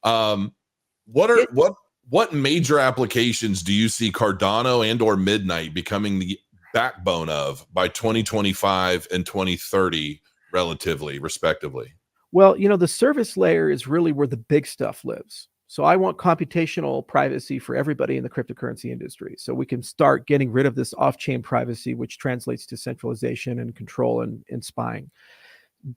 Um, what major applications do you see Cardano and or Midnight becoming the backbone of by 2025 and 2030, relatively, respectively? Well, the service layer is really where the big stuff lives. So I want computational privacy for everybody in the cryptocurrency industry. So we can start getting rid of this off-chain privacy, which translates to centralization and control and spying.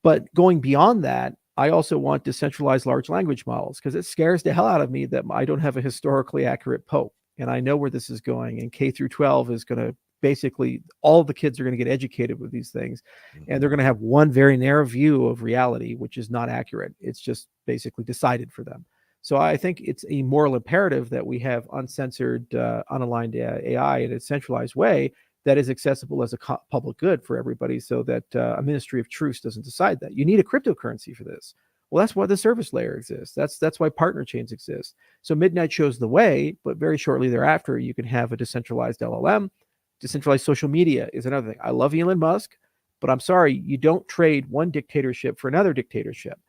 But going beyond that, I also want decentralized large language models, because it scares the hell out of me that I don't have a historically accurate Pope. And I know where this is going. And K through 12 is going to basically, all the kids are going to get educated with these things. And they're going to have one very narrow view of reality, which is not accurate. It's just basically decided for them. So I think it's a moral imperative that we have uncensored, unaligned AI in a centralized way that is accessible as a public good for everybody, so that a ministry of truth doesn't decide that. You need a cryptocurrency for this. Well, that's why the service layer exists. That's why partner chains exist. So Midnight shows the way, but very shortly thereafter, you can have a decentralized LLM. Decentralized social media is another thing. I love Elon Musk, but I'm sorry, you don't trade one dictatorship for another dictatorship.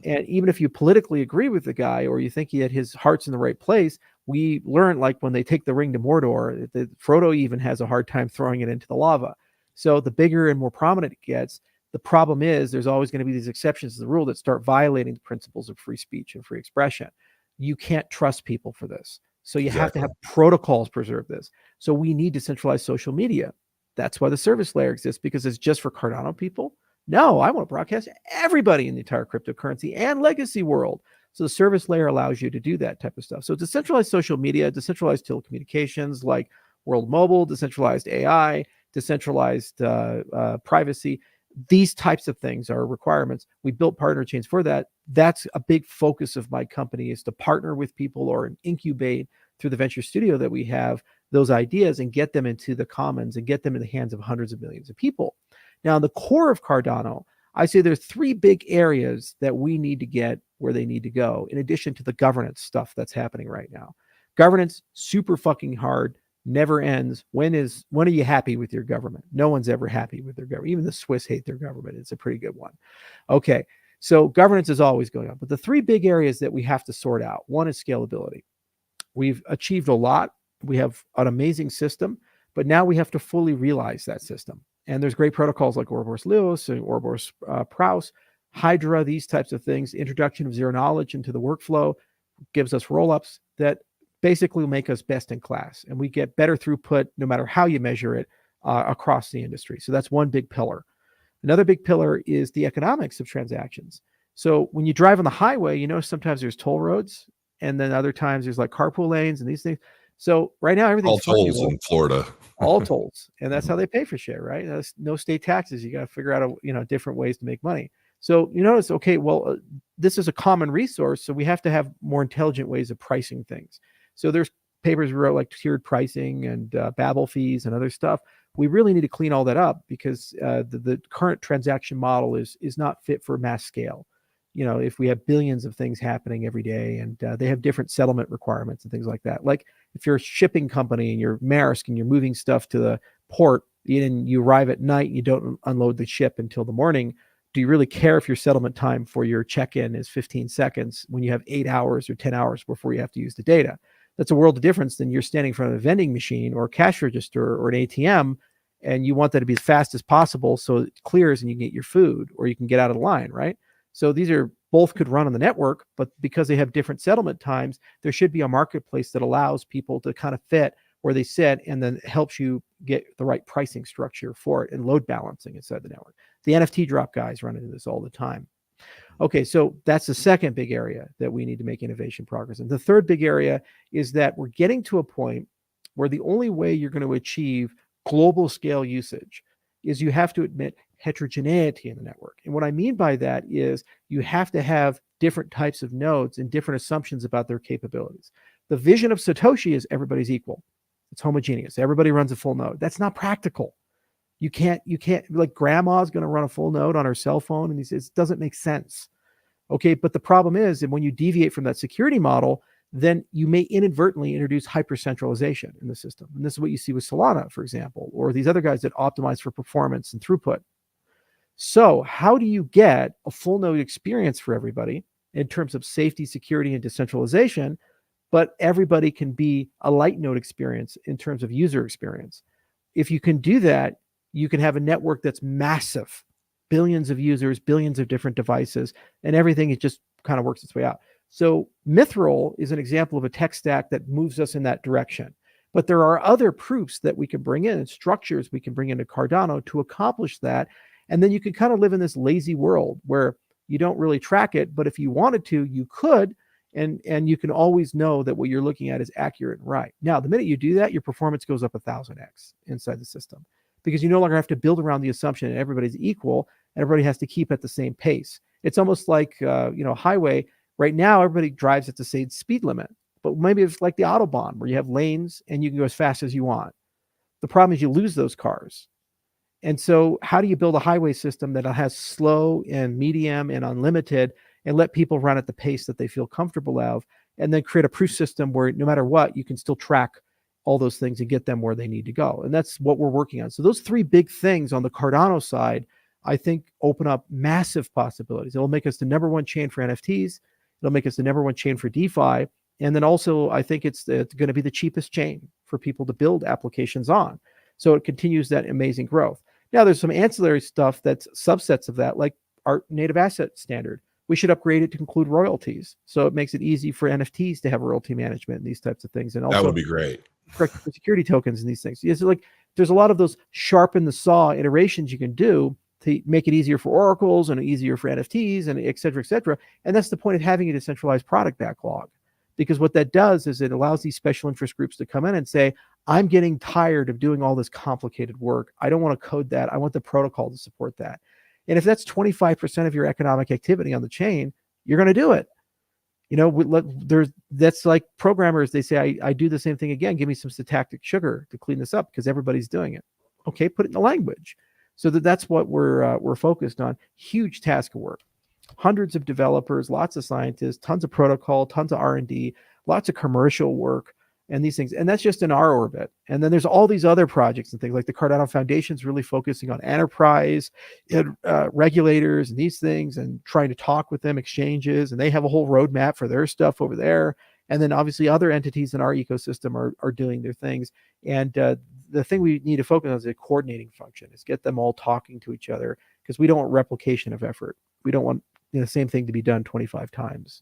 And even if you politically agree with the guy, or you think his heart's in the right place, we learn, like when they take the ring to Mordor, Frodo even has a hard time throwing it into the lava. So the bigger and more prominent it gets, the problem is there's always going to be these exceptions to the rule that start violating the principles of free speech and free expression. You can't trust people for this. So you have to have protocols preserve this. So we need decentralized social media. That's why the service layer exists, because it's just for Cardano people. No, I want to broadcast everybody in the entire cryptocurrency and legacy world. So the service layer allows you to do that type of stuff. So decentralized social media, decentralized telecommunications like World Mobile, decentralized AI, decentralized privacy, these types of things are requirements. We built partner chains for that. That's a big focus of my company, is to partner with people or incubate through the venture studio that we have those ideas and get them into the commons and get them in the hands of hundreds of millions of people. Now, in the core of Cardano, I say there's three big areas that we need to get where they need to go, in addition to the governance stuff that's happening right now. Governance, super fucking hard, never ends. When are you happy with your government? No one's ever happy with their government. Even the Swiss hate their government. It's a pretty good one. Okay, so governance is always going on. But the three big areas that we have to sort out, one is scalability. We've achieved a lot. We have an amazing system, but now we have to fully realize that system. And there's great protocols like Ouroboros Lewis and Ouroboros Praus, Hydra, these types of things. Introduction of zero knowledge into the workflow gives us rollups that basically make us best in class. And we get better throughput no matter how you measure it across the industry. So that's one big pillar. Another big pillar is the economics of transactions. So when you drive on the highway, sometimes there's toll roads, and then other times there's like carpool lanes and these things. So right now, everything's all tolls in Florida. All tolls. And that's how they pay for shit, right? That's no state taxes. You got to figure out, different ways to make money. So you notice, okay, well, this is a common resource, so we have to have more intelligent ways of pricing things. So there's papers we wrote like tiered pricing and Babel fees and other stuff. We really need to clean all that up, because the current transaction model is not fit for mass scale. If we have billions of things happening every day, and they have different settlement requirements and things like that. Like if you're a shipping company and you're Maersk and you're moving stuff to the port, and you arrive at night and you don't unload the ship until the morning, do you really care if your settlement time for your check-in is 15 seconds when you have 8 hours or 10 hours before you have to use the data? That's a world of difference than you're standing in front of a vending machine or a cash register or an ATM, and you want that to be as fast as possible so it clears and you can get your food or you can get out of the line, right? So these are both could run on the network, but because they have different settlement times, there should be a marketplace that allows people to kind of fit where they sit, and then helps you get the right pricing structure for it and load balancing inside the network. The NFT drop guys run into this all the time. Okay, so that's the second big area that we need to make innovation progress. And the third big area is that we're getting to a point where the only way you're going to achieve global scale usage is you have to admit heterogeneity in the network. And what I mean by that is you have to have different types of nodes and different assumptions about their capabilities. The vision of Satoshi is everybody's equal. It's homogeneous. Everybody runs a full node. That's not practical. You can't, like grandma's going to run a full node on her cell phone, and it doesn't make sense. Okay, but the problem is that when you deviate from that security model, then you may inadvertently introduce hypercentralization in the system. And this is what you see with Solana, for example, or these other guys that optimize for performance and throughput. So how do you get a full node experience for everybody in terms of safety, security, and decentralization, but everybody can be a light node experience in terms of user experience. If you can do that, you can have a network that's massive, billions of users, billions of different devices, and everything, it just kind of works its way out. So Mithril is an example of a tech stack that moves us in that direction. But there are other proofs that we can bring in and structures we can bring into Cardano to accomplish that. And then you can kind of live in this lazy world where you don't really track it, but if you wanted to, you could, and you can always know that what you're looking at is accurate and right. Now, the minute you do that, your performance goes up 1,000x inside the system, because you no longer have to build around the assumption that everybody's equal and everybody has to keep at the same pace. It's almost like, highway. Right now, everybody drives at the same speed limit, but maybe it's like the Autobahn where you have lanes and you can go as fast as you want. The problem is you lose those cars. And so how do you build a highway system that has slow and medium and unlimited and let people run at the pace that they feel comfortable of, and then create a proof system where no matter what, you can still track all those things and get them where they need to go. And that's what we're working on. So those three big things on the Cardano side, I think, open up massive possibilities. It'll make us the number one chain for NFTs. It'll make us the number one chain for DeFi. And then also, I think it's going to be the cheapest chain for people to build applications on. So it continues that amazing growth. Now, there's some ancillary stuff that's subsets of that, like our native asset standard. We should upgrade it to include royalties. So it makes it easy for NFTs to have royalty management and these types of things. And also, that would be great. Security tokens and these things. Yeah, so like there's a lot of those sharpen the saw iterations you can do to make it easier for oracles and easier for NFTs and et cetera, et cetera. And that's the point of having a decentralized product backlog. Because what that does is it allows these special interest groups to come in and say, I'm getting tired of doing all this complicated work. I don't want to code that. I want the protocol to support that. And if that's 25% of your economic activity on the chain, you're going to do it. That's like programmers. They say, I do the same thing again. Give me some syntactic sugar to clean this up because everybody's doing it. Okay, put it in the language. So that's what we're focused on. Huge task of work. Hundreds of developers, lots of scientists, tons of protocol, tons of R&D, lots of commercial work, and these things. And that's just in our orbit. And then there's all these other projects and things like the Cardano Foundation is really focusing on enterprise and regulators and these things and trying to talk with them, exchanges, and they have a whole roadmap for their stuff over there. And then obviously other entities in our ecosystem are doing their things. And the thing we need to focus on is a coordinating function, is get them all talking to each other, because we don't want replication of effort. We don't want the same thing to be done 25 times.